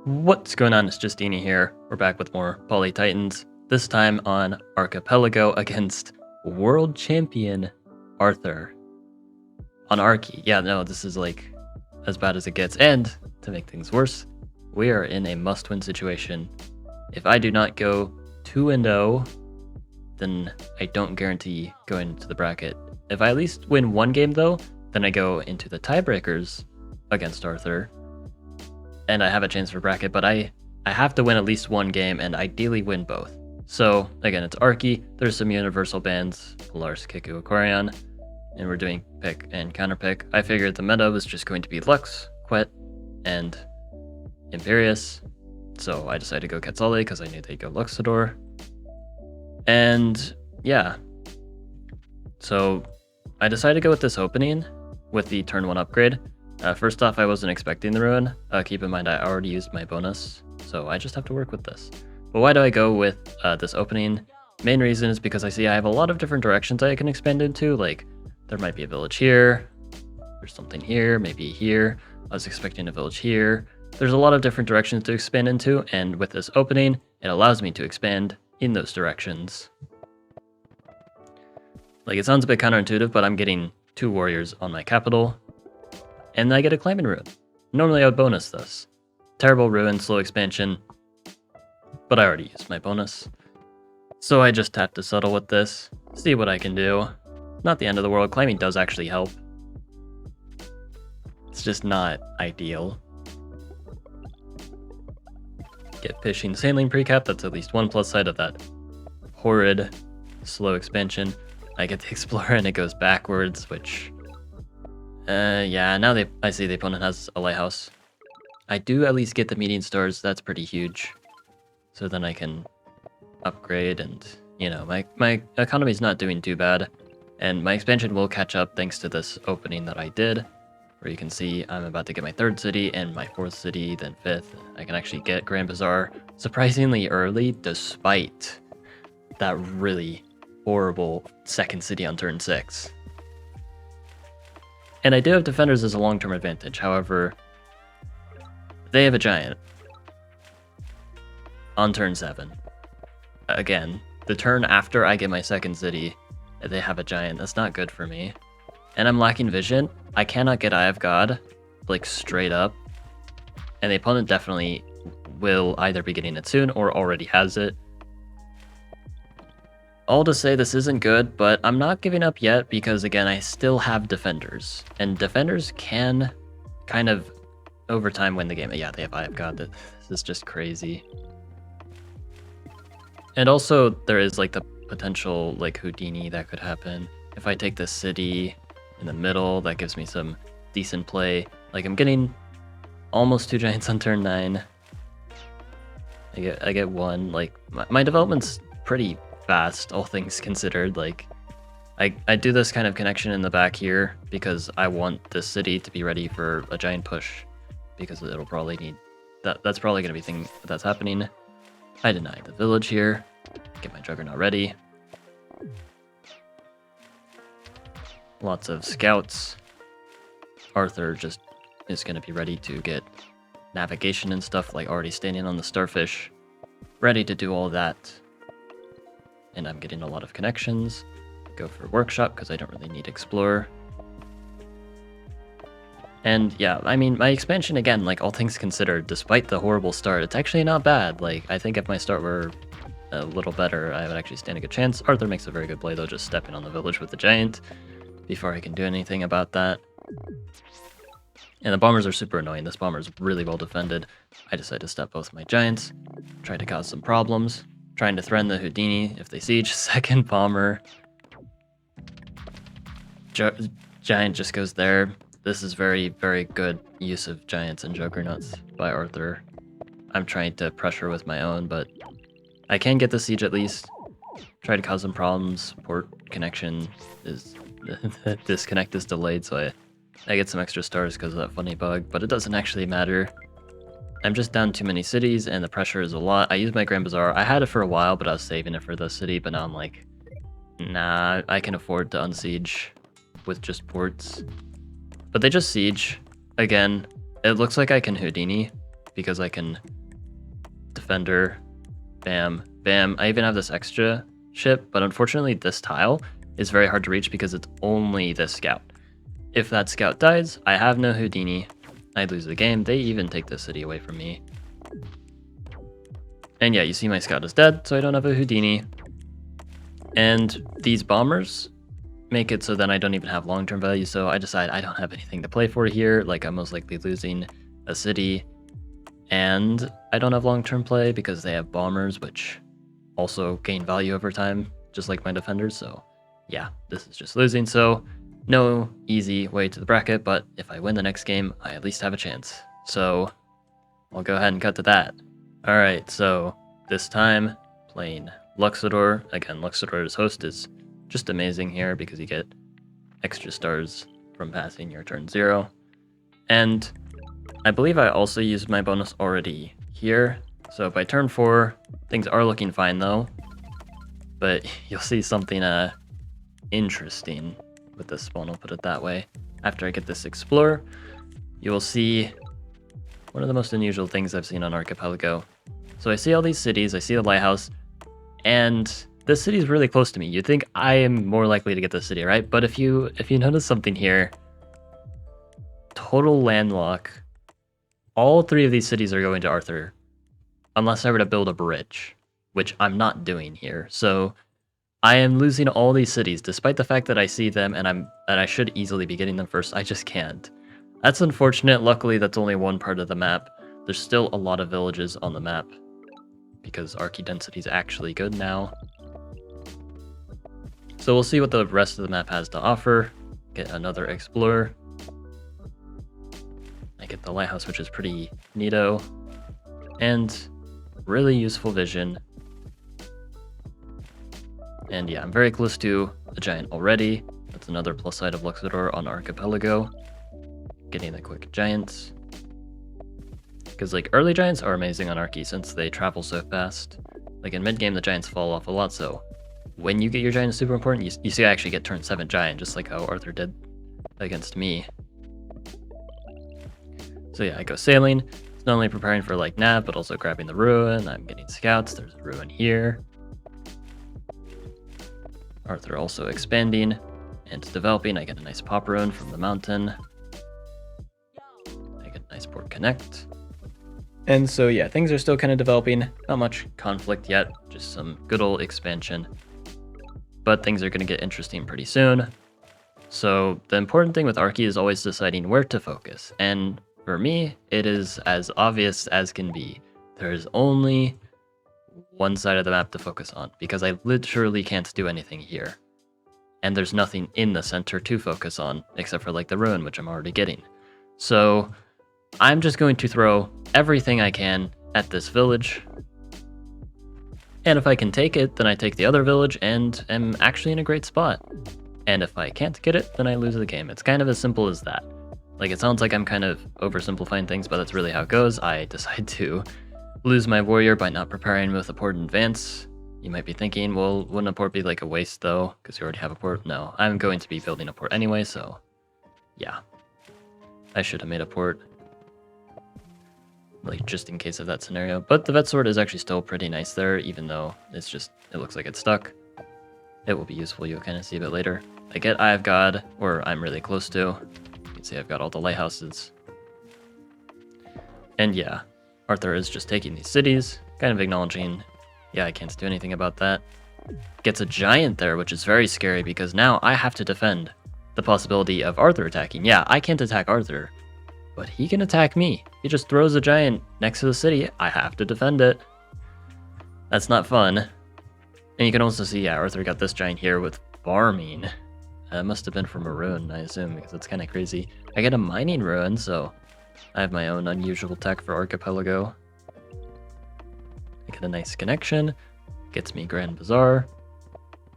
What's going on? It's Justeeni here. We're back with more Polytitans, this time on Archipelago against world champion Arthur. On Archie. Yeah, no, this is like as bad as it gets. And to make things worse, we are in a must-win situation. If I do not go 2-0, then I don't guarantee going into the bracket. If I at least win one game though, then I go into the tiebreakers against Arthur. And I have a chance for bracket, but I have to win at least one game and ideally win both. So again, it's Archie. There's some universal bans, Polaris, Kiku, Aquarion, and we're doing pick and counter pick. I figured the meta was just going to be Lux, Quet, and Imperius. So I decided to go Quetzale because I knew they'd go Luxador. And yeah, so I decided to go with this opening with the turn 1 upgrade. First off, I wasn't expecting the ruin. Keep in mind, I already used my bonus, so I just have to work with this. But why do I go with this opening? Main reason is because I see I have a lot of different directions I can expand into. Like, there might be a village here, there's something here, maybe here. I was expecting a village here. There's a lot of different directions to expand into, and with this opening, it allows me to expand in those directions. Like, it sounds a bit counterintuitive, but I'm getting 2 warriors on my capital. And I get a climbing ruin. Normally I would bonus this. Terrible ruin, slow expansion. But I already used my bonus. So I just have to settle with this. See what I can do. Not the end of the world. Climbing does actually help. It's just not ideal. Get fishing sailing precap. That's at least one plus side of that horrid slow expansion. I get the explorer and it goes backwards, which... yeah, now I see the opponent has a lighthouse. I do at least get the meeting stars, that's pretty huge. So then I can upgrade and, you know, my economy's not doing too bad. And my expansion will catch up thanks to this opening that I did. Where you can see I'm about to get my 3rd city and my 4th city, then 5th. I can actually get Grand Bazaar surprisingly early, despite that really horrible 2nd city on turn 6. And I do have defenders as a long-term advantage. However, they have a giant on turn 7. Again, the turn after I get my 2nd city, they have a giant. That's not good for me. And I'm lacking vision. I cannot get Eye of God, like, straight up. And the opponent definitely will either be getting it soon or already has it. All to say this isn't good, but I'm not giving up yet because, again, I still have defenders. And defenders can kind of, over time, win the game. Yeah, they have Eye of God. This is just crazy. And also, there is, like, the potential, like, Houdini that could happen. If I take this city in the middle, that gives me some decent play. Like, I'm getting almost 2 giants on turn 9. I get 1. Like, my development's pretty fast, all things considered. Like, I do this kind of connection in the back here because I want this city to be ready for a giant push, because it'll probably need that's probably gonna be a thing that's happening. I deny the village here, get my juggernaut ready. Lots of scouts. Arthur just is gonna be ready to get navigation and stuff, like already standing on the starfish, ready to do all that. And I'm getting a lot of connections. Go for workshop because I don't really need explorer. And yeah, I mean, my expansion, again, like, all things considered, despite the horrible start, it's actually not bad. Like, I think if my start were a little better, I would actually stand a good chance. Arthur makes a very good play though, just stepping on the village with the giant before I can do anything about that. And the bombers are super annoying. This bomber is really well defended. I decide to step both my giants, try to cause some problems. Trying to threaten the Houdini if they siege. 2nd bomber. Giant just goes there. This is very, very good use of giants and juggernauts by Arthur. I'm trying to pressure with my own, but I can get the siege at least. Try to cause some problems. Port connection is... disconnect is delayed, so I get some extra stars because of that funny bug, but it doesn't actually matter. I'm just down too many cities, and the pressure is a lot. I used my Grand Bazaar. I had it for a while, but I was saving it for the city, but now I'm like, nah, I can afford to unsiege with just ports. But they just siege. Again, it looks like I can Houdini, because I can defender, bam, bam. I even have this extra ship, but unfortunately this tile is very hard to reach because it's only this scout. If that scout dies, I have no Houdini. I lose the game. They even take the city away from me. And yeah, you see my scout is dead, so I don't have a Houdini. And these bombers make it so that I don't even have long-term value, so I decide I don't have anything to play for here. Like, I'm most likely losing a city. And I don't have long-term play because they have bombers, which also gain value over time, just like my defenders. So yeah, this is just losing. So no easy way to the bracket, but if I win the next game, I at least have a chance. So I'll go ahead and cut to that. All right, so this time playing Luxador. Again, Luxador's host is just amazing here because you get extra stars from passing your turn 0. And I believe I also used my bonus already here. So by turn 4, things are looking fine though. But you'll see something interesting with this spawn, I'll put it that way. After I get this Explorer, you will see one of the most unusual things I've seen on Archipelago. So I see all these cities, I see the lighthouse, and this city is really close to me. You'd think I am more likely to get this city, right? But if you notice something here, total landlock, all 3 of these cities are going to Arthur, unless I were to build a bridge, which I'm not doing here. So I am losing all these cities, despite the fact that I see them and I should easily be getting them first. I just can't. That's unfortunate. Luckily, that's only one part of the map. There's still a lot of villages on the map because Archie density is actually good now. So we'll see what the rest of the map has to offer. Get another Explorer. I get the lighthouse, which is pretty neato. And really useful vision. And yeah, I'm very close to a giant already. That's another plus side of Luxador on Archipelago. Getting the quick giants. Because like early giants are amazing on Archie since they travel so fast. Like in mid game, the giants fall off a lot, so when you get your giant is super important. You see I actually get turn 7 giant, just like how Arthur did against me. So yeah, I go sailing. It's not only preparing for like nav, but also grabbing the ruin. I'm getting scouts. There's a ruin here. Arthur also expanding and developing. I get a nice pop ruin from the mountain. I get a nice port connect. And so yeah, things are still kind of developing. Not much conflict yet, just some good old expansion. But things are going to get interesting pretty soon. So the important thing with Archie is always deciding where to focus. And for me, it is as obvious as can be. There is only one side of the map to focus on because I literally can't do anything here. And there's nothing in the center to focus on except for like the ruin, which I'm already getting. So I'm just going to throw everything I can at this village. And if I can take it, then I take the other village and am actually in a great spot. And if I can't get it, then I lose the game. It's kind of as simple as that. Like, it sounds like I'm kind of oversimplifying things, but that's really how it goes. I decide to lose my warrior by not preparing with a port in advance. You might be thinking, well, wouldn't a port be like a waste though? Because you already have a port? No, I'm going to be building a port anyway, so yeah. I should have made a port, like just in case of that scenario. But the vet sword is actually still pretty nice there, even though it's just, it looks like it's stuck. It will be useful, you'll kind of see a bit later. I get Eye of God, or I'm really close to. You can see I've got all the lighthouses. And yeah, Arthur is just taking these cities, kind of acknowledging, yeah, I can't do anything about that. Gets a giant there, which is very scary because now I have to defend the possibility of Arthur attacking. Yeah, I can't attack Arthur, but he can attack me. He just throws a giant next to the city. I have to defend it. That's not fun. And you can also see, yeah, Arthur got this giant here with farming. That must have been from a ruin, I assume, because it's kind of crazy. I get a mining ruin, so I have my own unusual tech for Archipelago. I get a nice connection. Gets me Grand Bazaar,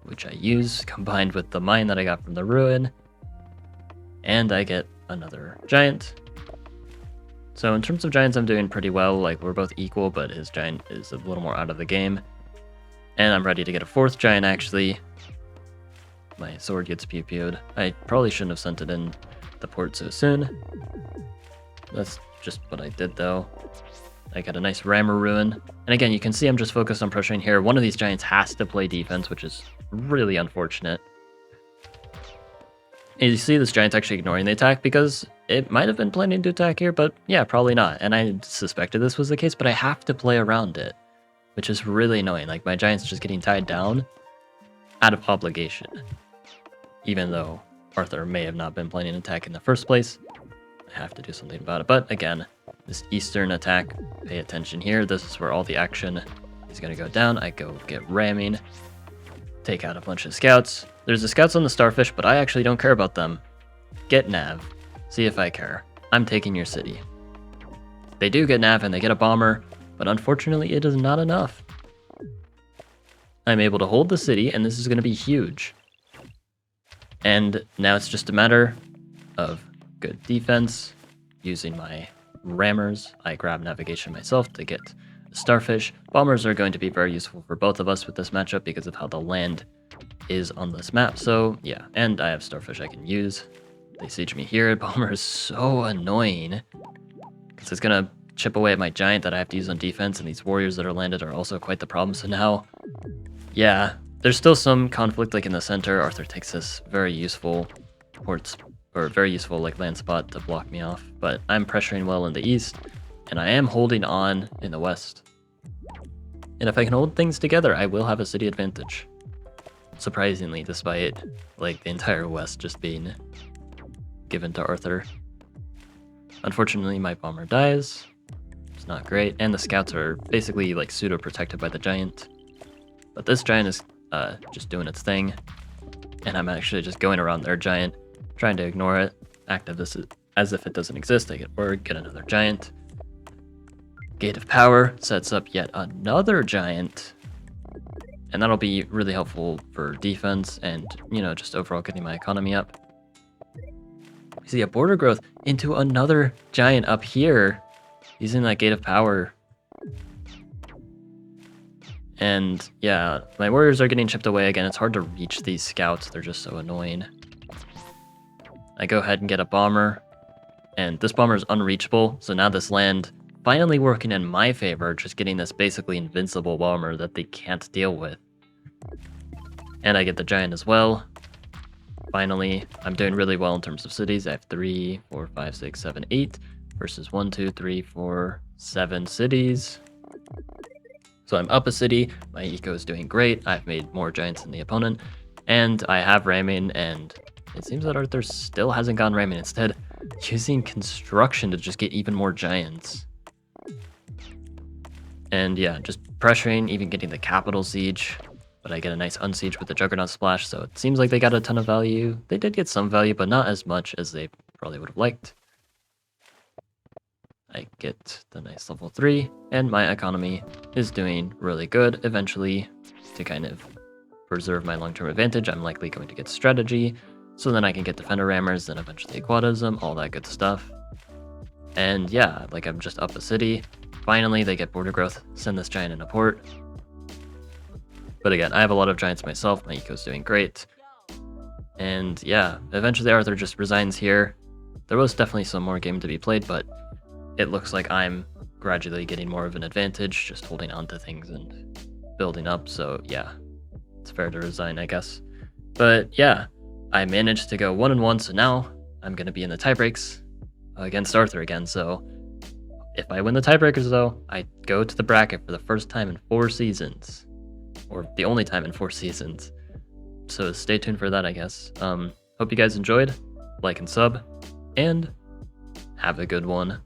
which I use combined with the mine that I got from the ruin. And I get another giant. So in terms of giants, I'm doing pretty well. Like, we're both equal, but his giant is a little more out of the game. And I'm ready to get a 4th giant, actually. My sword gets pew-pewed. I probably shouldn't have sent it in the port so soon. That's just what I did, though. I got a nice rammer ruin. And again, you can see I'm just focused on pressuring here. One of these giants has to play defense, which is really unfortunate. And you see this giant's actually ignoring the attack because it might have been planning to attack here, but yeah, probably not. And I suspected this was the case, but I have to play around it, which is really annoying. Like, my giant's just getting tied down out of obligation, even though Arthur may have not been planning an attack in the first place. I have to do something about it. But again, this eastern attack, pay attention here. This is where all the action is going to go down. I go get ramming, take out a bunch of scouts. There's the scouts on the starfish, but I actually don't care about them. Get nav. See if I care. I'm taking your city. They do get nav and they get a bomber, but unfortunately it is not enough. I'm able to hold the city, and this is going to be huge. And now it's just a matter of good defense, using my rammers. I grab navigation myself to get a starfish. Bombers are going to be very useful for both of us with this matchup because of how the land is on this map. So yeah, and I have starfish I can use. They siege me here. Bomber is so annoying because it's going to chip away at my giant that I have to use on defense, and these warriors that are landed are also quite the problem. So now, yeah, there's still some conflict like in the center. Arthur takes this very useful ports, or very useful like land spot to block me off, but I'm pressuring well in the east, and I am holding on in the west. And if I can hold things together, I will have a city advantage. Surprisingly, despite like the entire west just being given to Arthur. Unfortunately, my bomber dies. It's not great, and the scouts are basically like pseudo protected by the giant. But this giant is just doing its thing, and I'm actually just going around their giant, trying to ignore it, act as if it doesn't exist. I get word, get another giant. Gate of Power sets up yet another giant, and that'll be really helpful for defense and, you know, just overall getting my economy up. You see a border growth into another giant up here, using that Gate of Power. And yeah, my warriors are getting chipped away again. It's hard to reach these scouts. They're just so annoying. I go ahead and get a bomber, and this bomber is unreachable. So now this land finally working in my favor, just getting this basically invincible bomber that they can't deal with. And I get the giant as well. Finally, I'm doing really well in terms of cities. I have 3, 4, 5, 6, 7, 8 versus 1, 2, 3, 4, 7 cities. So I'm up a city. My eco is doing great. I've made more giants than the opponent, and I have ramming, and it seems that Arthur still hasn't gone ramming. Instead, using construction to just get even more giants. And yeah, just pressuring, even getting the capital siege. But I get a nice unsiege with the Juggernaut Splash, so it seems like they got a ton of value. They did get some value, but not as much as they probably would have liked. I get the nice level 3, and my economy is doing really good. Eventually, to kind of preserve my long-term advantage, I'm likely going to get strategy, so then I can get defender rammers, then eventually aquatism, all that good stuff. And yeah, like I'm just up a city. Finally, they get border growth, send this giant in a port. But again, I have a lot of giants myself. My eco's doing great. And yeah, eventually Arthur just resigns here. There was definitely some more game to be played, but it looks like I'm gradually getting more of an advantage, just holding on to things and building up. So yeah, it's fair to resign, I guess. But yeah, I managed to go 1-1, so now I'm going to be in the tiebreaks against Arthur again. So if I win the tiebreakers, though, I go to the bracket for the first time in 4 seasons. Or the only time in 4 seasons. So stay tuned for that, I guess. Hope you guys enjoyed. Like and sub. And have a good one.